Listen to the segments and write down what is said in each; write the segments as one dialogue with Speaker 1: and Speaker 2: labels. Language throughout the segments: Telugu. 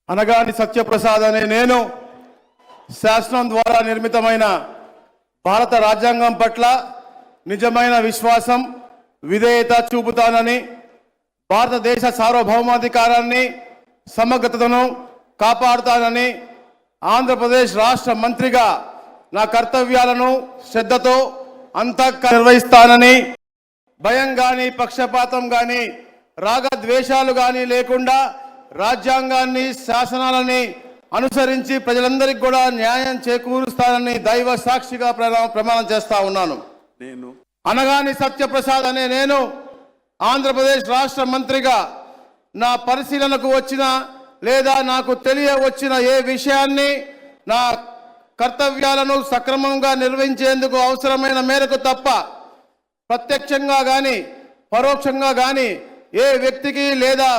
Speaker 1: అనగాని సత్యప్రసాద్ అనే నేను శాసనం ద్వారా నిర్మితమైన భారత రాజ్యాంగం పట్ల నిజమైన విశ్వాసం విధేయత చూపుతానని భారతదేశ సార్వభౌమాధికారాన్ని సమగ్రతను కాపాడుతానని ఆంధ్రప్రదేశ్ రాష్ట్ర మంత్రిగా నా కర్తవ్యాలను శ్రద్ధతో అంతఃకరణ నిర్వహిస్తానని భయం గాని పక్షపాతం గాని రాగద్వేషాలు గాని లేకుండా రాజ్యాంగాన్ని శాసనాలని అనుసరించి ప్రజలందరికీ కూడా న్యాయం చేకూరుస్తానని దైవ సాక్షిగా ప్రమాణం చేస్తా ఉన్నాను. నేను అనగాని సత్యప్రసాద్ అనే నేను ఆంధ్రప్రదేశ్ రాష్ట్ర మంత్రిగా నా పరిశీలనకు వచ్చిన లేదా నాకు తెలియవచ్చిన ఏ విషయాన్ని నా కర్తవ్యాలను సక్రమంగా నిర్వహించేందుకు అవసరమైన మేరకు తప్ప ప్రత్యక్షంగా కానీ పరోక్షంగా కానీ ఏ వ్యక్తికి లేదా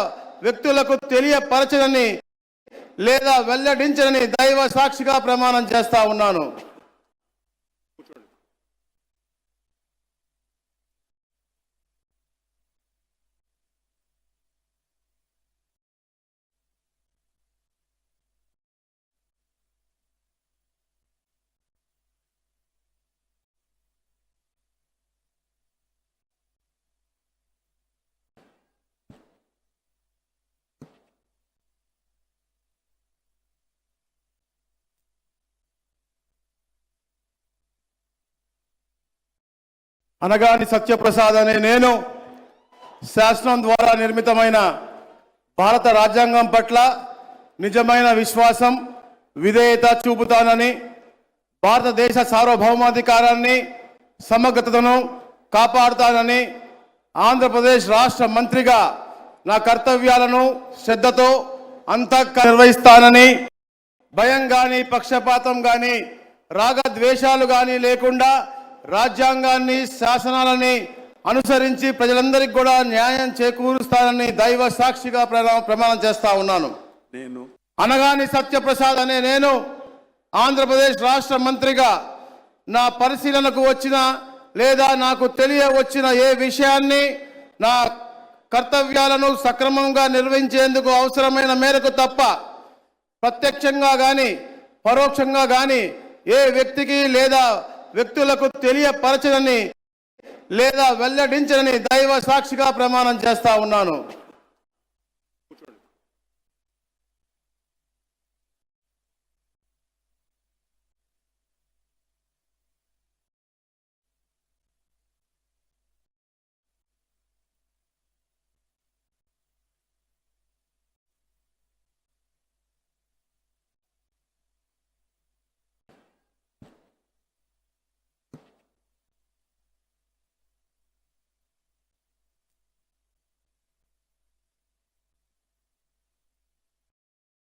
Speaker 1: వ్యక్తులకు తెలియపరచనని లేదా వెల్లడించనని దైవ సాక్షిగా ప్రమాణం చేస్తా ఉన్నాను. అనగాని సత్యప్రసాద్ అనే నేను శాసనం ద్వారా నిర్మితమైన భారత రాజ్యాంగం పట్ల నిజమైన విశ్వాసం విధేయత చూపుతానని భారతదేశ సార్వభౌమాధికారాన్ని సమగ్రతను కాపాడుతానని ఆంధ్రప్రదేశ్ రాష్ట్ర మంత్రిగా నా కర్తవ్యాలను శ్రద్ధతో అంతఃకరణ నిర్వహిస్తానని భయం గాని పక్షపాతం గాని రాగద్వేషాలు గాని లేకుండా రాజ్యాంగాన్ని శాసనాలని అనుసరించి ప్రజలందరికీ కూడా న్యాయం చేకూరుస్తానని దైవ సాక్షిగా ప్రమాణం చేస్తా ఉన్నాను. నేను అనగాని సత్యప్రసాద్ అనే నేను ఆంధ్రప్రదేశ్ రాష్ట్ర మంత్రిగా నా పరిశీలనకు వచ్చిన లేదా నాకు తెలియవచ్చిన ఏ విషయాన్ని నా కర్తవ్యాలను సక్రమంగా నిర్వహించేందుకు అవసరమైన మేరకు తప్ప ప్రత్యక్షంగా కానీ పరోక్షంగా కానీ ఏ వ్యక్తికి లేదా వ్యక్తులకు తెలియపరచనని లేదా వెల్లడించనని దైవ సాక్షిగా ప్రమాణం చేస్తా ఉన్నాను.